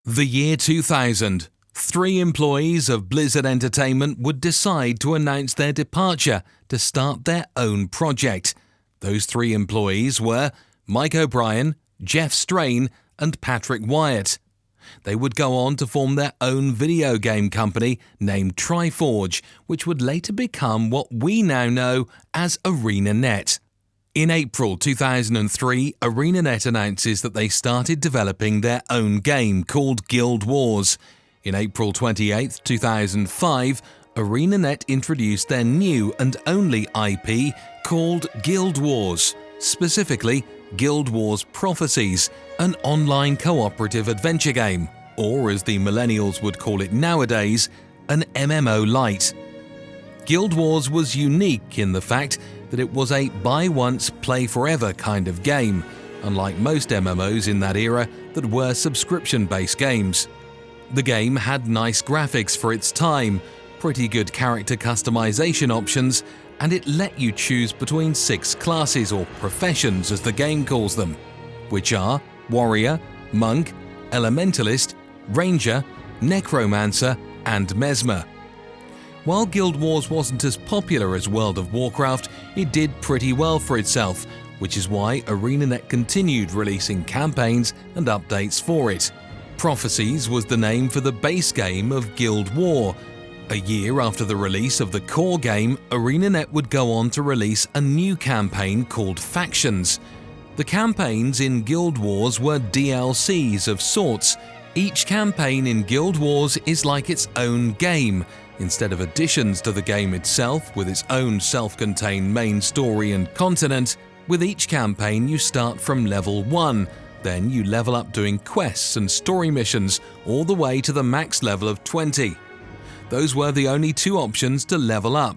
The year 2000. 3 employees of Blizzard Entertainment would decide to announce their departure to start their own project. Those 3 employees were Mike O'Brien, Jeff Strain, and Patrick Wyatt. They would go on to form their own video game company named Triforge, which would later become what we now know as Arenanet. In April 2003, Arenanet announces that they started developing their own game called Guild Wars. In April 28, 2005, Arenanet introduced their new and only IP called Guild Wars, specifically Guild Wars Prophecies, an online cooperative adventure game, or as the millennials would call it nowadays, an MMO light. Guild Wars was unique in the fact that it was a buy once, play forever kind of game, unlike most MMOs in that era that were subscription-based games. The game had nice graphics for its time, pretty good character customization options, and it let you choose between 6 classes or professions as the game calls them, which are Warrior, Monk, Elementalist, Ranger, Necromancer, and Mesmer. While Guild Wars wasn't as popular as World of Warcraft, it did pretty well for itself, which is why Arenanet continued releasing campaigns and updates for it. Prophecies was the name for the base game of Guild War. A year after the release of the core game, Arenanet would go on to release a new campaign called Factions. The campaigns in Guild Wars were DLCs of sorts. Each campaign in Guild Wars is like its own game, instead of additions to the game itself with its own self-contained main story and continent. With each campaign you start from level 1, then you level up doing quests and story missions all the way to the max level of 20. Those were the only 2 options to level up.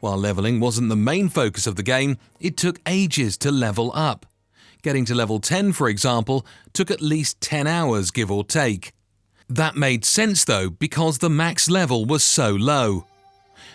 While leveling wasn't the main focus of the game, it took ages to level up. Getting to level 10, for example, took at least 10 hours give or take. That made sense though, because the max level was so low.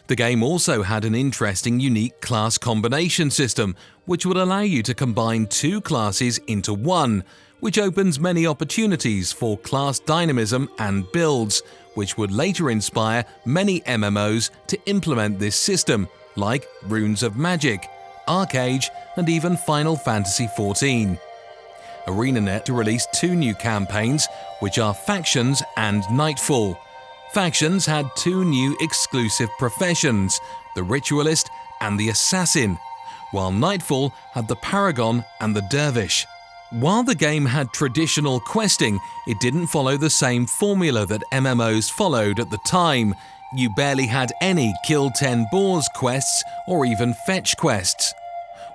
The game also had an interesting unique class combination system, which would allow you to combine 2 classes into one, which opens many opportunities for class dynamism and builds, which would later inspire many MMOs to implement this system, like Runes of Magic, Arcade, and even Final Fantasy XIV. Arenanet released 2 new campaigns, which are Factions and Nightfall. Factions had 2 new exclusive professions, the Ritualist and the Assassin, while Nightfall had the Paragon and the Dervish. While the game had traditional questing, it didn't follow the same formula that MMOs followed at the time. You barely had any Kill 10 Boars quests or even fetch quests.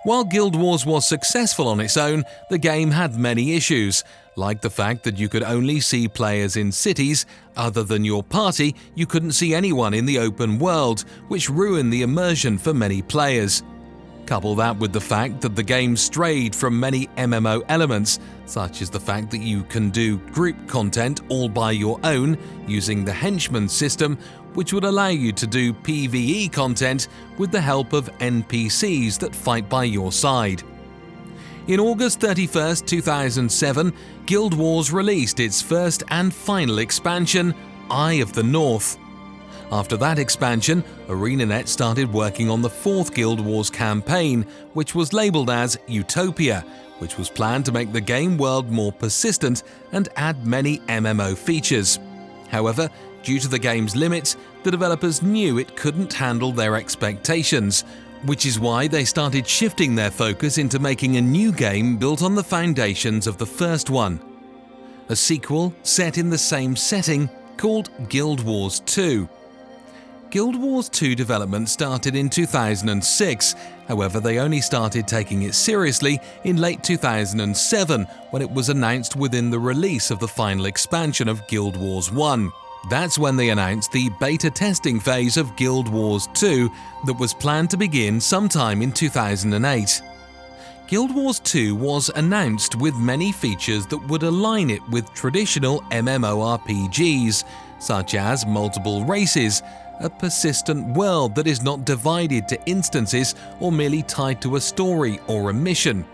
While Guild Wars was successful on its own, the game had many issues, like the fact that you could only see players in cities. Other than your party, you couldn't see anyone in the open world, which ruined the immersion for many players. Couple that with the fact that the game strayed from many MMO elements, such as the fact that you can do group content all by your own using the henchman system, which would allow you to do PvE content with the help of NPCs that fight by your side. In August 31, 2007, Guild Wars released its first and final expansion, Eye of the North. After that expansion, Arenanet started working on the 4th Guild Wars campaign, which was labelled as Utopia, which was planned to make the game world more persistent and add many MMO features. However, due to the game's limits, the developers knew it couldn't handle their expectations, which is why they started shifting their focus into making a new game built on the foundations of the first one. A sequel set in the same setting called Guild Wars 2. Guild Wars 2 development started in 2006, however they only started taking it seriously in late 2007 when it was announced within the release of the final expansion of Guild Wars 1. That's when they announced the beta testing phase of Guild Wars 2 that was planned to begin sometime in 2008. Guild Wars 2 was announced with many features that would align it with traditional MMORPGs, such as multiple races, a persistent world that is not divided to instances or merely tied to a story or a mission.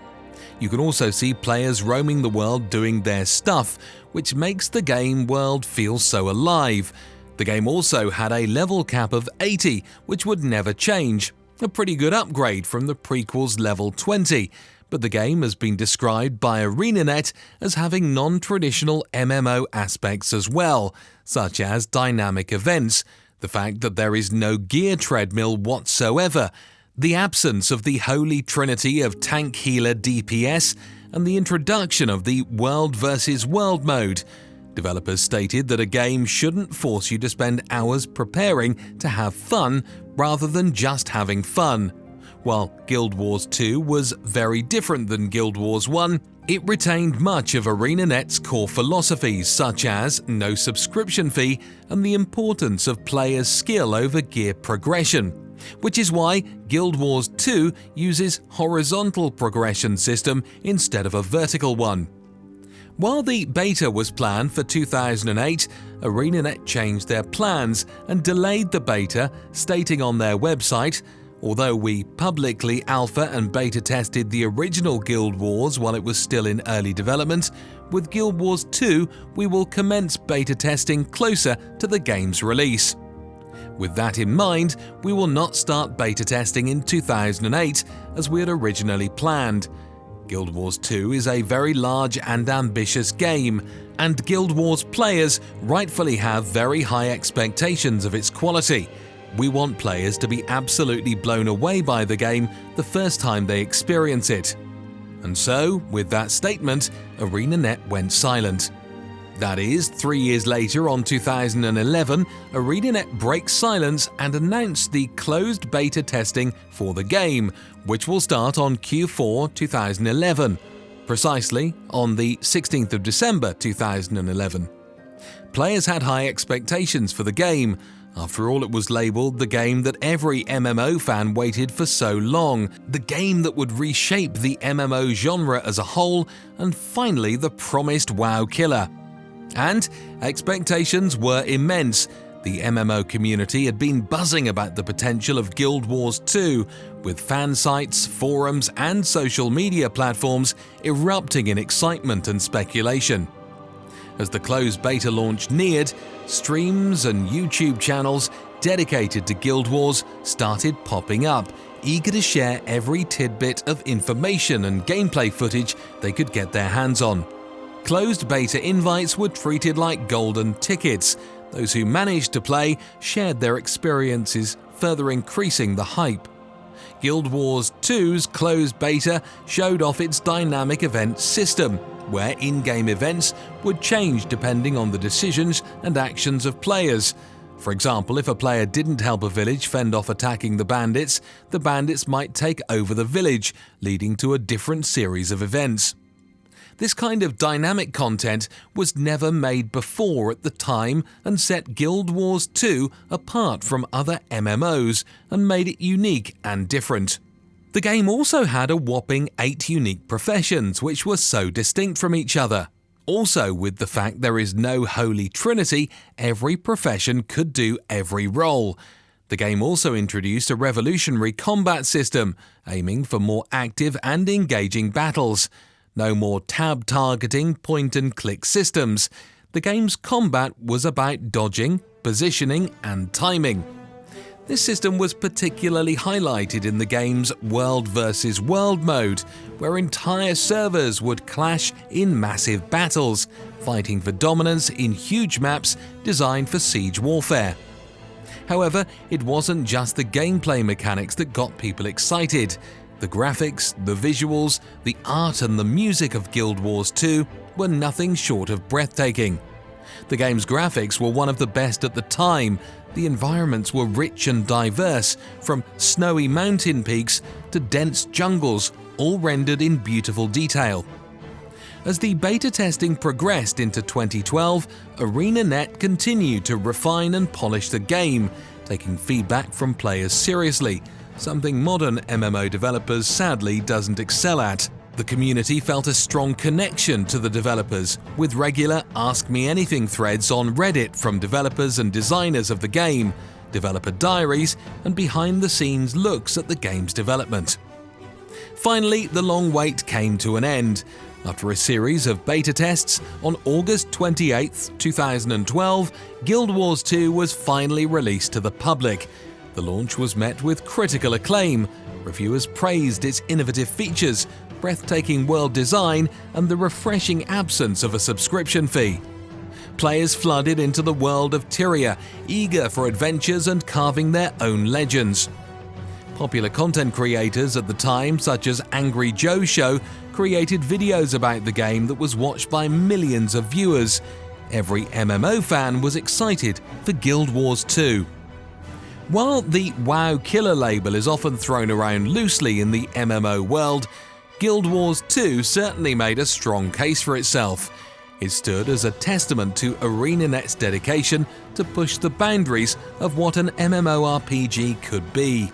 You can also see players roaming the world doing their stuff, which makes the game world feel so alive. The game also had a level cap of 80, which would never change. A pretty good upgrade from the prequel's level 20, but the game has been described by Arenanet as having non-traditional MMO aspects as well, such as dynamic events, the fact that there is no gear treadmill whatsoever, the absence of the holy trinity of tank healer DPS, and the introduction of the world versus world mode. Developers stated that a game shouldn't force you to spend hours preparing to have fun rather than just having fun. While Guild Wars 2 was very different than Guild Wars 1, it retained much of Arenanet's core philosophies such as no subscription fee and the importance of players' skill over gear progression, which is why Guild Wars 2 uses horizontal progression system instead of a vertical one. While the beta was planned for 2008, Arenanet changed their plans and delayed the beta, stating on their website, "Although we publicly alpha and beta tested the original Guild Wars while it was still in early development, with Guild Wars 2 we will commence beta testing closer to the game's release. With that in mind, we will not start beta testing in 2008 as we had originally planned. Guild Wars 2 is a very large and ambitious game, and Guild Wars players rightfully have very high expectations of its quality. We want players to be absolutely blown away by the game the first time they experience it." And so, with that statement, Arenanet went silent. That is, 3 years later on 2011, Arenanet breaks silence and announced the closed beta testing for the game, which will start on Q4 2011, precisely on the 16th of December 2011. Players had high expectations for the game. After all, it was labelled the game that every MMO fan waited for so long, the game that would reshape the MMO genre as a whole, and finally the promised WoW killer. And expectations were immense. The MMO community had been buzzing about the potential of Guild Wars 2, with fan sites, forums, and social media platforms erupting in excitement and speculation. As the closed beta launch neared, streams and YouTube channels dedicated to Guild Wars started popping up, eager to share every tidbit of information and gameplay footage they could get their hands on. Closed beta invites were treated like golden tickets. Those who managed to play shared their experiences, further increasing the hype. Guild Wars 2's closed beta showed off its dynamic event system, where in-game events would change depending on the decisions and actions of players. For example, if a player didn't help a village fend off attacking the bandits might take over the village, leading to a different series of events. This kind of dynamic content was never made before at the time and set Guild Wars 2 apart from other MMOs and made it unique and different. The game also had a whopping 8 unique professions which were so distinct from each other. Also, with the fact there is no holy trinity, every profession could do every role. The game also introduced a revolutionary combat system, aiming for more active and engaging battles. No more tab targeting point-and-click systems. The game's combat was about dodging, positioning, and timing. This system was particularly highlighted in the game's World vs. World mode, where entire servers would clash in massive battles, fighting for dominance in huge maps designed for siege warfare. However, it wasn't just the gameplay mechanics that got people excited. The graphics, the visuals, the art and the music of Guild Wars 2 were nothing short of breathtaking. The game's graphics were one of the best at the time. The environments were rich and diverse, from snowy mountain peaks to dense jungles, all rendered in beautiful detail. As the beta testing progressed into 2012, Arenanet continued to refine and polish the game, taking feedback from players seriously, something modern MMO developers sadly doesn't excel at. The community felt a strong connection to the developers, with regular Ask Me Anything threads on Reddit from developers and designers of the game, developer diaries, and behind-the-scenes looks at the game's development. Finally, the long wait came to an end. After a series of beta tests, on August 28, 2012, Guild Wars 2 was finally released to the public. The launch was met with critical acclaim. Reviewers praised its innovative features, breathtaking world design, and the refreshing absence of a subscription fee. Players flooded into the world of Tyria, eager for adventures and carving their own legends. Popular content creators at the time, such as Angry Joe Show, created videos about the game that was watched by millions of viewers. Every MMO fan was excited for Guild Wars 2. While the WoW Killer label is often thrown around loosely in the MMO world, Guild Wars 2 certainly made a strong case for itself. It stood as a testament to Arenanet's dedication to push the boundaries of what an MMORPG could be.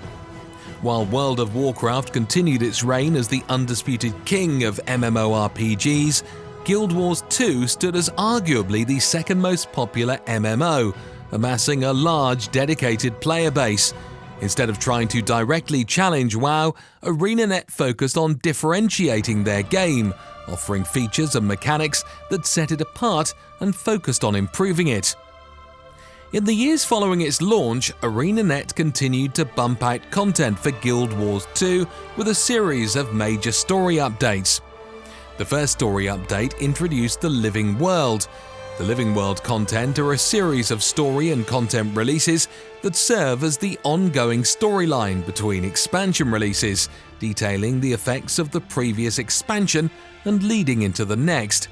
While World of Warcraft continued its reign as the undisputed king of MMORPGs, Guild Wars 2 stood as arguably the second most popular MMO, amassing a large dedicated player base. Instead of trying to directly challenge WoW, Arenanet focused on differentiating their game, offering features and mechanics that set it apart and focused on improving it. In the years following its launch, Arenanet continued to bump out content for Guild Wars 2 with a series of major story updates. The first story update introduced the Living World. The Living World content are a series of story and content releases that serve as the ongoing storyline between expansion releases, detailing the effects of the previous expansion and leading into the next.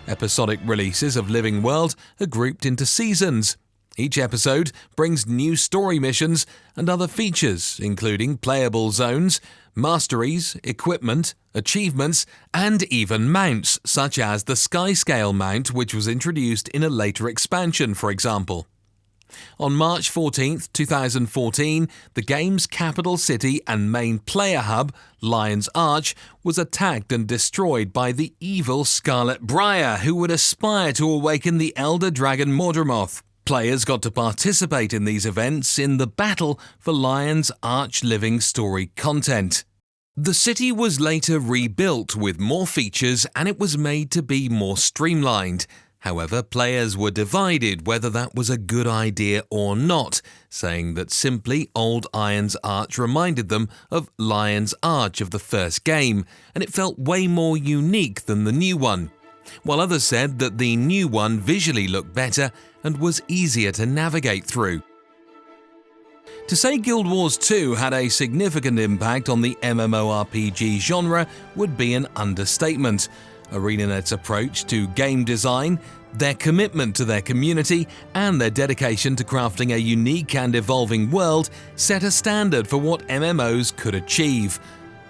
Episodic releases of Living World are grouped into seasons. Each episode brings new story missions and other features, including playable zones, masteries, equipment, achievements, and even mounts, such as the Skyscale mount, which was introduced in a later expansion, for example. On March 14, 2014, the game's capital city and main player hub, Lion's Arch, was attacked and destroyed by the evil Scarlet Briar, who would aspire to awaken the Elder Dragon Mordramoth. Players got to participate in these events in the battle for Lion's Arch living story content. The city was later rebuilt with more features and it was made to be more streamlined. However, players were divided whether that was a good idea or not, saying that simply Old Iron's Arch reminded them of Lion's Arch of the first game, and it felt way more unique than the new one, while others said that the new one visually looked better and was easier to navigate through. To say Guild Wars 2 had a significant impact on the MMORPG genre would be an understatement. Arenanet's approach to game design, their commitment to their community, and their dedication to crafting a unique and evolving world set a standard for what MMOs could achieve.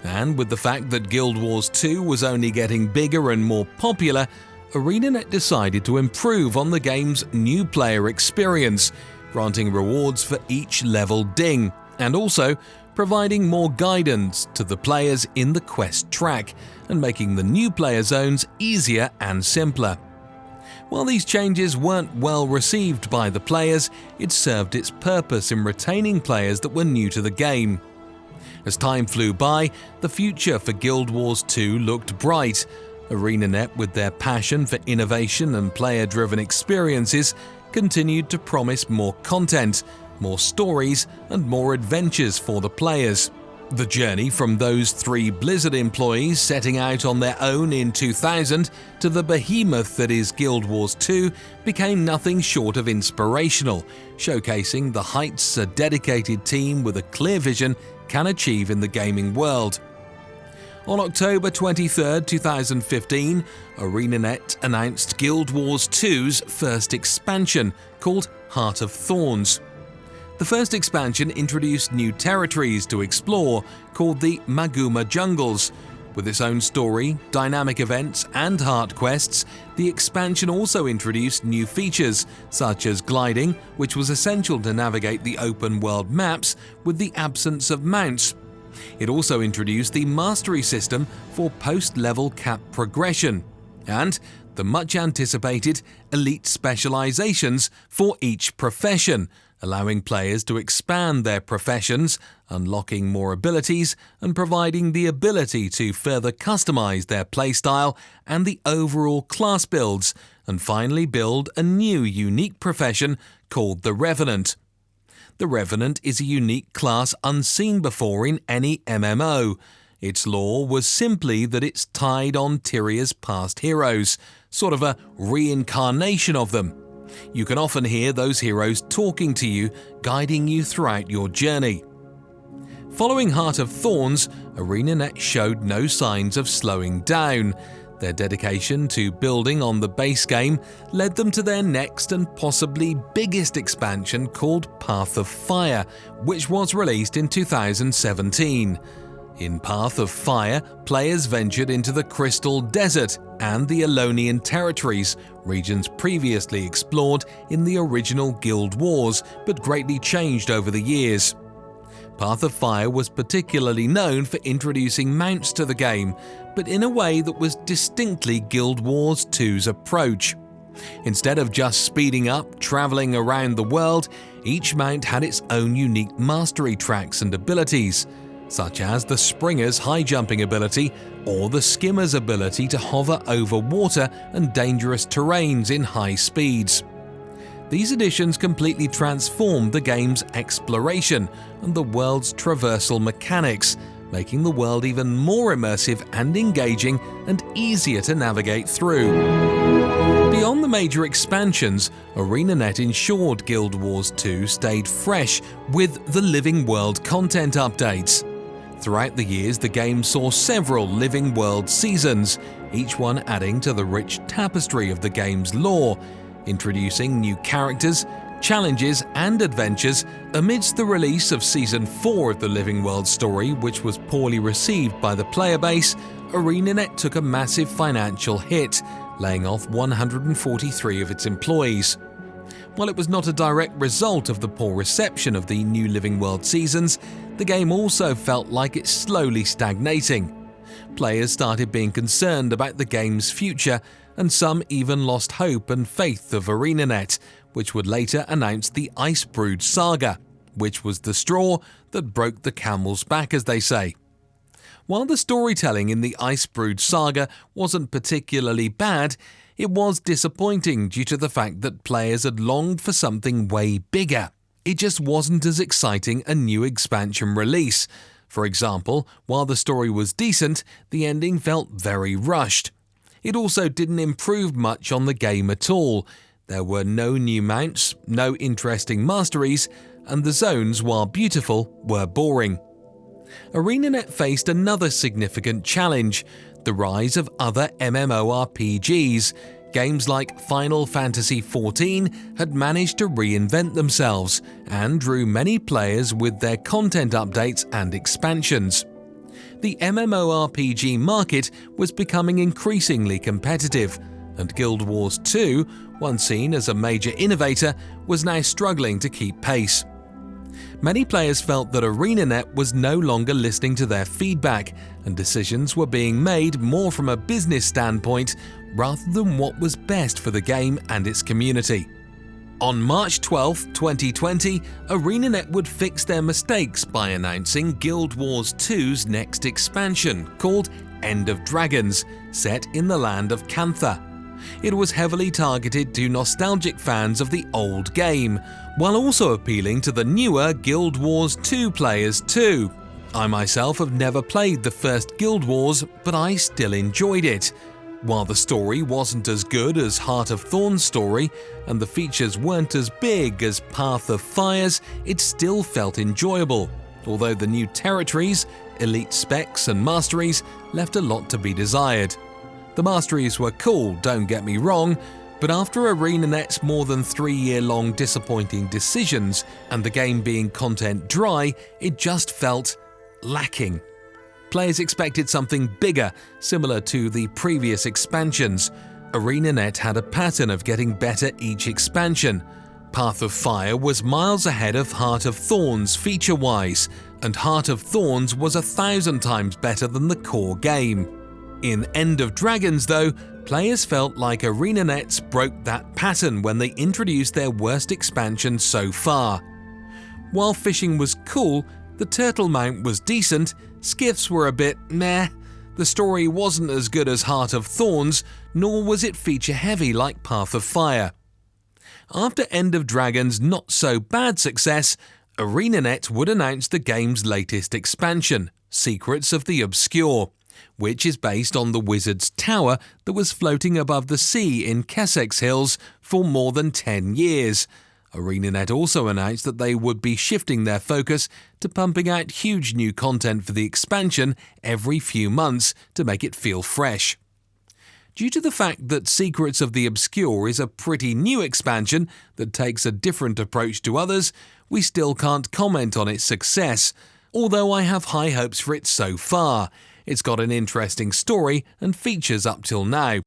And with the fact that Guild Wars 2 was only getting bigger and more popular, Arenanet decided to improve on the game's new player experience, granting rewards for each level ding, and also providing more guidance to the players in the quest track, and making the new player zones easier and simpler. While these changes weren't well received by the players, it served its purpose in retaining players that were new to the game. As time flew by, the future for Guild Wars 2 looked bright. Arenanet, with their passion for innovation and player-driven experiences, continued to promise more content, more stories, and more adventures for the players. The journey from those 3 Blizzard employees setting out on their own in 2000 to the behemoth that is Guild Wars 2 became nothing short of inspirational, showcasing the heights a dedicated team with a clear vision can achieve in the gaming world. On October 23, 2015, Arenanet announced Guild Wars 2's first expansion, called Heart of Thorns. The first expansion introduced new territories to explore, called the Maguma Jungles. With its own story, dynamic events, and heart quests, the expansion also introduced new features, such as gliding, which was essential to navigate the open-world maps with the absence of mounts. It also introduced the mastery system for post-level cap progression, and the much anticipated elite specializations for each profession, allowing players to expand their professions, unlocking more abilities and providing the ability to further customize their playstyle and the overall class builds, and finally build a new unique profession called the Revenant. The Revenant is a unique class unseen before in any MMO. Its lore was simply that it's tied on Tyria's past heroes, sort of a reincarnation of them. You can often hear those heroes talking to you, guiding you throughout your journey. Following Heart of Thorns, Arenanet showed no signs of slowing down. Their dedication to building on the base game led them to their next and possibly biggest expansion called Path of Fire, which was released in 2017. In Path of Fire, players ventured into the Crystal Desert and the Elonian territories, regions previously explored in the original Guild Wars but greatly changed over the years. Path of Fire was particularly known for introducing mounts to the game, but in a way that was distinctly Guild Wars 2's approach. Instead of just speeding up, traveling around the world, each mount had its own unique mastery tracks and abilities, such as the Springer's high jumping ability or the Skimmer's ability to hover over water and dangerous terrains in high speeds. These additions completely transformed the game's exploration and the world's traversal mechanics, making the world even more immersive and engaging and easier to navigate through. Beyond the major expansions, Arenanet ensured Guild Wars 2 stayed fresh with the Living World content updates. Throughout the years, the game saw several Living World seasons, each one adding to the rich tapestry of the game's lore, introducing new characters, challenges and adventures. Amidst the release of Season 4 of the Living World story, which was poorly received by the player base, Arenanet took a massive financial hit, laying off 143 of its employees. While it was not a direct result of the poor reception of the new Living World seasons, the game also felt like it's slowly stagnating. Players started being concerned about the game's future, and some even lost hope and faith of Arenanet, which would later announce the Icebrood Saga, which was the straw that broke the camel's back, as they say. While the storytelling in the Icebrood Saga wasn't particularly bad, it was disappointing due to the fact that players had longed for something way bigger. It just wasn't as exciting a new expansion release. For example, while the story was decent, the ending felt very rushed. It also didn't improve much on the game at all. There were no new mounts, no interesting masteries, and the zones, while beautiful, were boring. Arenanet faced another significant challenge: the rise of other MMORPGs. Games like Final Fantasy XIV had managed to reinvent themselves and drew many players with their content updates and expansions. The MMORPG market was becoming increasingly competitive, and Guild Wars 2, once seen as a major innovator, was now struggling to keep pace. Many players felt that Arenanet was no longer listening to their feedback, and decisions were being made more from a business standpoint rather than what was best for the game and its community. On March 12, 2020, Arenanet would fix their mistakes by announcing Guild Wars 2's next expansion, called End of Dragons, set in the land of Cantha. It was heavily targeted to nostalgic fans of the old game, while also appealing to the newer Guild Wars 2 players too. I myself have never played the first Guild Wars, but I still enjoyed it. While the story wasn't as good as Heart of Thorns' story, and the features weren't as big as Path of Fire's, it still felt enjoyable, although the new territories, elite specs and masteries left a lot to be desired. The masteries were cool, don't get me wrong, but after Arenanet's more than 3-year-long disappointing decisions and the game being content dry, it just felt lacking. Players expected something bigger, similar to the previous expansions. Arenanet had a pattern of getting better each expansion. Path of Fire was miles ahead of Heart of Thorns feature-wise, and Heart of Thorns was 1,000 times better than the core game. In End of Dragons, though, Players felt like Arenanet broke that pattern when they introduced their worst expansion so far. While fishing was cool, the turtle mount was decent, skiffs were a bit meh, the story wasn't as good as Heart of Thorns, nor was it feature-heavy like Path of Fire. After End of Dragon's not-so-bad success, Arenanet would announce the game's latest expansion, Secrets of the Obscure, which is based on the Wizard's Tower that was floating above the sea in Kessex Hills for more than 10 years. Arenanet also announced that they would be shifting their focus to pumping out huge new content for the expansion every few months to make it feel fresh. Due to the fact that Secrets of the Obscure is a pretty new expansion that takes a different approach to others, we still can't comment on its success, although I have high hopes for it so far. It's got an interesting story and features up till now.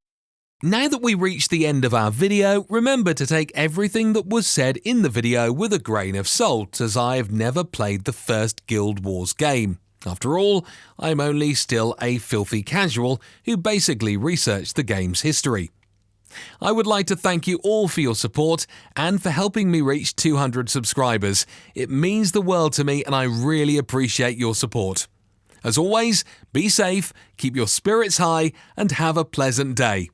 Now that we reached the end of our video, remember to take everything that was said in the video with a grain of salt, as I have never played the first Guild Wars game. After all, I'm only still a filthy casual who basically researched the game's history. I would like to thank you all for your support and for helping me reach 200 subscribers. It means the world to me and I really appreciate your support. As always, be safe, keep your spirits high and have a pleasant day.